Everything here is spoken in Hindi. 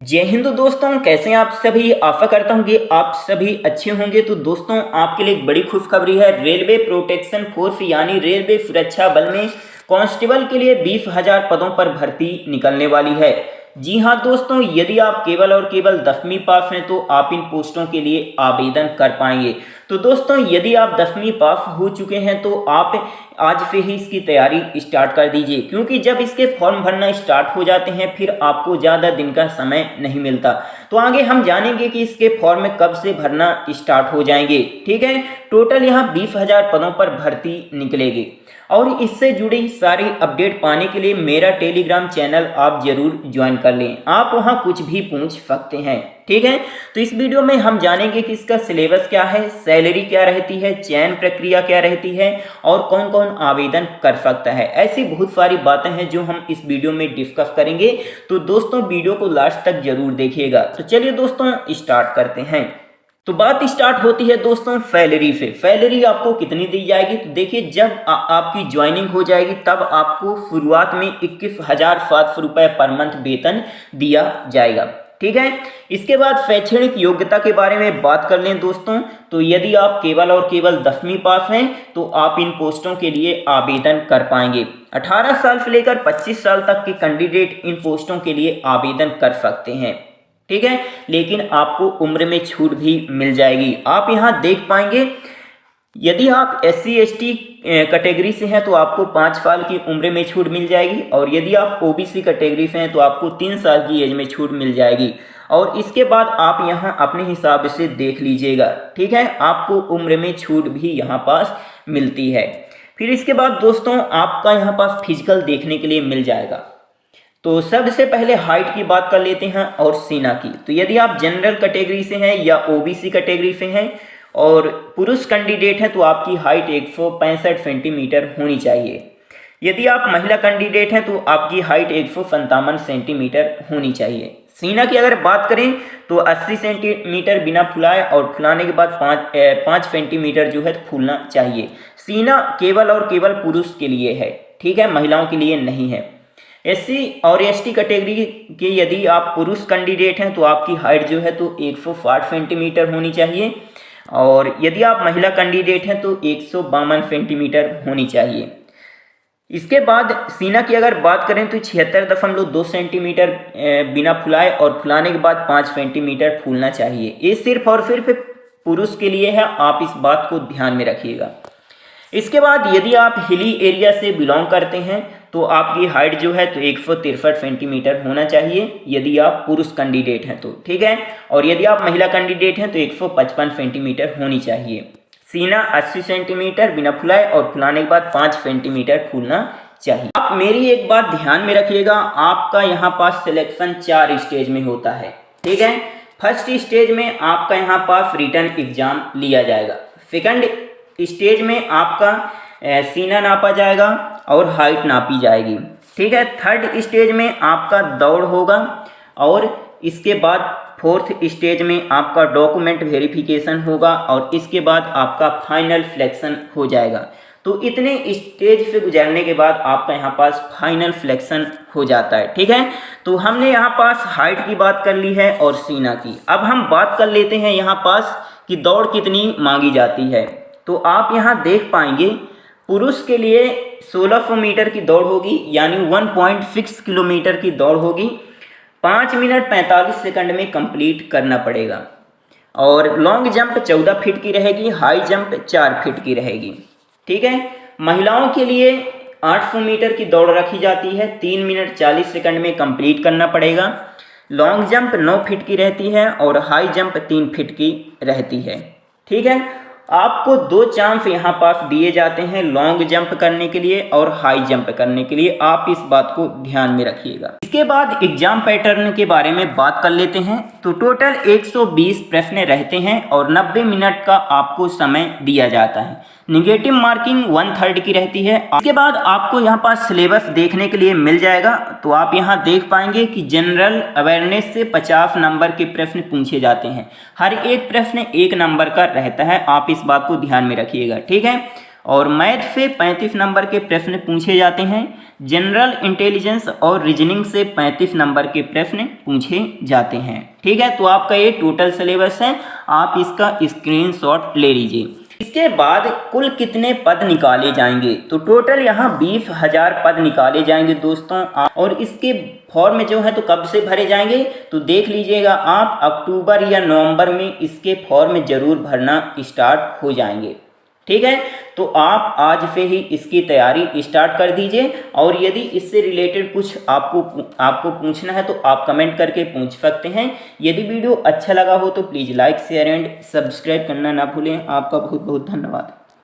जय हिंद दोस्तों, कैसे हैं आप सभी। आशा करता हूँ कि आप सभी अच्छे होंगे। तो दोस्तों, आपके लिए एक बड़ी खुशखबरी है। रेलवे प्रोटेक्शन फोर्स यानी रेलवे सुरक्षा बल में कांस्टेबल के लिए 20,000 पदों पर भर्ती निकलने वाली है। जी हाँ दोस्तों, यदि आप केवल और केवल 10वीं पास हैं तो आप इन पोस्टों के लिए आवेदन कर पाएंगे। तो दोस्तों, यदि आप 10वीं पास हो चुके हैं तो आप आज से ही इसकी तैयारी स्टार्ट कर दीजिए, क्योंकि जब इसके फॉर्म भरना स्टार्ट हो जाते हैं फिर आपको ज़्यादा दिन का समय नहीं मिलता। तो आगे हम जानेंगे कि इसके फॉर्म कब से भरना स्टार्ट हो जाएंगे। ठीक है, टोटल यहाँ 20,000 पदों पर भर्ती निकलेगी। और इससे जुड़ी सारी अपडेट पाने के लिए मेरा टेलीग्राम चैनल आप जरूर ज्वाइन कर लें। आप वहां कुछ भी पूछ सकते हैं। ठीक है, तो इस वीडियो में हम जानेंगे कि इसका सिलेबस क्या है, सैलरी क्या रहती है, चयन प्रक्रिया क्या रहती है और कौन कौन आवेदन कर सकता है। ऐसी बहुत सारी बातें हैं जो हम इस वीडियो में डिस्कस करेंगे। तो दोस्तों, वीडियो को लास्ट तक जरूर देखिएगा। तो चलिए दोस्तों, स्टार्ट करते हैं। तो बात स्टार्ट होती है दोस्तों सैलरी से। सैलरी आपको कितनी दी जाएगी? तो देखिए, जब आपकी ज्वाइनिंग हो जाएगी तब आपको शुरुआत में 21,700 रुपये पर मंथ वेतन दिया जाएगा। ठीक है, इसके बाद शैक्षणिक योग्यता के बारे में बात कर लें दोस्तों, तो यदि आप केवल और केवल 10वीं पास हैं तो आप इन पोस्टों के लिए आवेदन कर पाएंगे। 18 साल से लेकर 25 साल तक के कैंडिडेट इन पोस्टों के लिए आवेदन कर सकते हैं। ठीक है, लेकिन आपको उम्र में छूट भी मिल जाएगी। आप यहाँ देख पाएंगे, यदि आप SC ST कैटेगरी से हैं तो आपको 5 साल की उम्र में छूट मिल जाएगी, और यदि आप OBC कैटेगरी से हैं तो आपको 3 साल की एज में छूट मिल जाएगी। और इसके बाद आप यहाँ अपने हिसाब से देख लीजिएगा। ठीक है, आपको उम्र में छूट भी यहाँ पास मिलती है। फिर इसके बाद दोस्तों, आपका यहाँ पास फिजिकल देखने के लिए मिल जाएगा। तो सबसे पहले हाइट की बात कर लेते हैं और सीना की। तो यदि आप जनरल कैटेगरी से हैं या OBC कैटेगरी से हैं और पुरुष कैंडिडेट हैं तो आपकी हाइट 165 सेंटीमीटर होनी चाहिए। यदि आप महिला कैंडिडेट हैं तो आपकी हाइट 157 सेंटीमीटर होनी चाहिए। सीना की अगर बात करें तो 80 सेंटीमीटर बिना फुलाए और फुलाने के बाद 5 सेंटीमीटर जो है फूलना चाहिए। सीना केवल और केवल पुरुष के लिए है। ठीक है, महिलाओं के लिए नहीं है। SC और ST कैटेगरी के यदि आप पुरुष कैंडिडेट हैं तो आपकी हाइट जो है तो 160 सेंटीमीटर होनी चाहिए, और यदि आप महिला कैंडिडेट हैं तो 152 सेंटीमीटर होनी चाहिए। इसके बाद सीना की अगर बात करें तो 76.2 सेंटीमीटर बिना फुलाए और फुलाने के बाद 5 सेंटीमीटर फूलना चाहिए। ये सिर्फ और सिर्फ पुरुष के लिए है, आप इस बात को ध्यान में रखिएगा। इसके बाद यदि आप हिली एरिया से बिलोंग करते हैं तो आपकी हाइट जो है तो 163 सेंटीमीटर होना चाहिए, यदि आप पुरुष कैंडिडेट हैं तो। ठीक है, और यदि आप महिला कैंडिडेट हैं तो 155 सेंटीमीटर होनी चाहिए। सीना 80 सेंटीमीटर बिना फुलाए और फुलाने के बाद 5 सेंटीमीटर फूलना चाहिए। आप मेरी एक बात ध्यान में रखिएगा, आपका यहाँ पास सिलेक्शन 4 स्टेज में होता है। ठीक है, फर्स्ट स्टेज में आपका यहाँ पास रिटन एग्जाम लिया जाएगा। सेकंड स्टेज में आपका सीना नापा जाएगा और हाइट नापी जाएगी। ठीक है, थर्ड स्टेज में आपका दौड़ होगा, और इसके बाद फोर्थ स्टेज में आपका डॉक्यूमेंट वेरिफिकेशन होगा, और इसके बाद आपका फाइनल सिलेक्शन हो जाएगा। तो इतने स्टेज से गुजरने के बाद आपका यहाँ पास फाइनल सिलेक्शन हो जाता है। ठीक है, तो हमने यहाँ पास हाइट की बात कर ली है और सीना की। अब हम बात कर लेते हैं यहाँ पास कि दौड़ कितनी मांगी जाती है। तो आप यहाँ देख पाएंगे, पुरुष के लिए 1600 मीटर की दौड़ होगी, यानी 1.6 किलोमीटर की दौड़ होगी। 5 मिनट 45 सेकंड में कंप्लीट करना पड़ेगा, और लॉन्ग जंप 14 फीट की रहेगी, हाई जंप 4 फीट की रहेगी। ठीक है, महिलाओं के लिए 800 मीटर की दौड़ रखी जाती है, 3 मिनट 40 सेकंड में कंप्लीट करना पड़ेगा। लॉन्ग जंप 9 फीट की रहती है और हाई जंप 3 फीट की रहती है। ठीक है, आपको 2 चांस यहाँ पास दिए जाते हैं लॉन्ग जंप करने के लिए और हाई जंप करने के लिए, आप इस बात को ध्यान में रखिएगा। इसके बाद एग्जाम पैटर्न के बारे में बात कर लेते हैं। तो टोटल 120 प्रश्न रहते हैं और 90 मिनट का आपको समय दिया जाता है। निगेटिव मार्किंग 1/3 की रहती है। इसके बाद आपको यहाँ पास सिलेबस देखने के लिए मिल जाएगा। तो आप यहाँ देख पाएंगे कि जनरल अवेयरनेस से 50 नंबर के प्रश्न पूछे जाते हैं। हर एक प्रश्न 1 नंबर का रहता है, आप इस बात को ध्यान में रखिएगा। ठीक है, और मैथ से 35 नंबर के प्रश्न पूछे जाते हैं। जनरल इंटेलिजेंस और रीजनिंग से 35 नंबर के प्रश्न पूछे जाते हैं। ठीक है, तो आपका ये टोटल सिलेबस है, आप इसका स्क्रीनशॉट ले लीजिए। इसके बाद कुल कितने पद निकाले जाएंगे, तो टोटल यहाँ 20,000 पद निकाले जाएंगे दोस्तों। और इसके फॉर्म जो है तो कब से भरे जाएंगे, तो देख लीजिएगा आप अक्टूबर या नवंबर में इसके फॉर्म जरूर भरना स्टार्ट हो जाएंगे। ठीक है, तो आप आज से ही इसकी तैयारी स्टार्ट कर दीजिए। और यदि इससे रिलेटेड कुछ आपको पूछना है तो आप कमेंट करके पूछ सकते हैं। यदि वीडियो अच्छा लगा हो तो please like share and subscribe करना ना भूलें। आपका बहुत बहुत धन्यवाद।